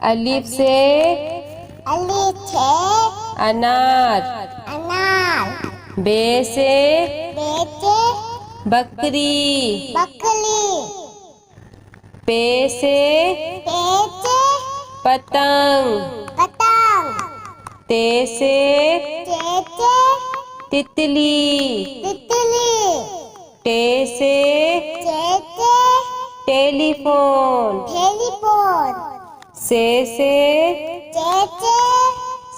अलिफ से अनार। बे से बकरी। पे से पतंग। ते से तितली। टे से टेलीफोन। से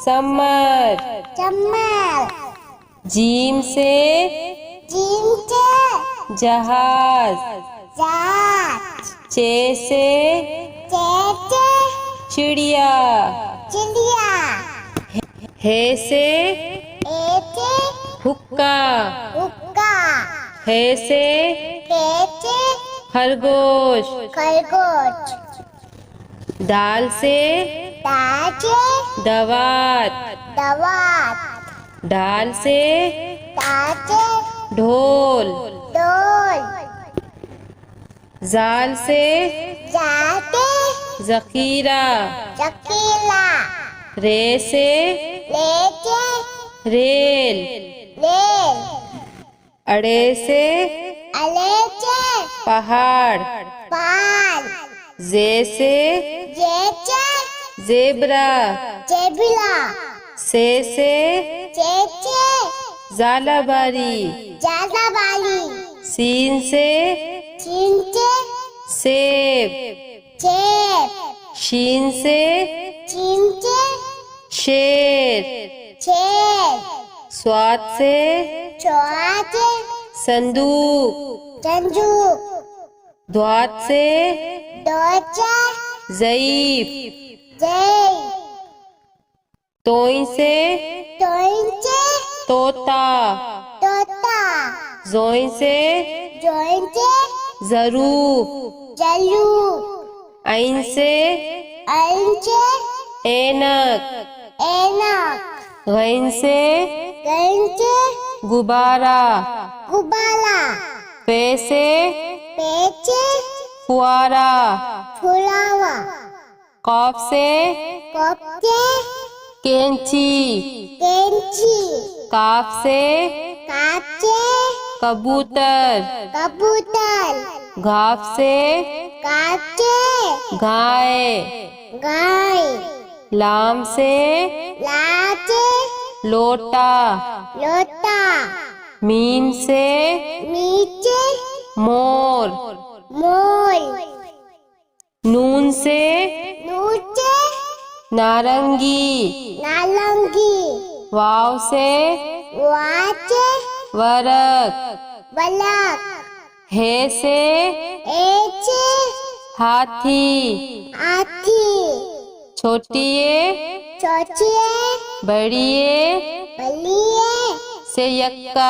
समर। जीम से जहाज। चे से चिड़िया। हे से हुक्का। हे से खरगोश। दाल से दवात। ढाल से ढोल। जाल से जखीरा। रे से रेल। अड़े से पहाड़। जे से जेब्रा। से जालाबारी। सीन से सेब। शीन से शेर। स्वाद से संदूक। द्वात से ज़ईफ। तोई से तोता। जोई से ज़रूफ। ऐन से ऐनक। गैन से गुब्बारा। पे से फुआरा। कॉफ से कैंची। काफ से कबूतर। घाफ से गाय। लाम से लोटा। मीम से मोर। नून से नारंगी। वाव से वरक। हे से हाथी। छोटिए बड़िए से यक्का।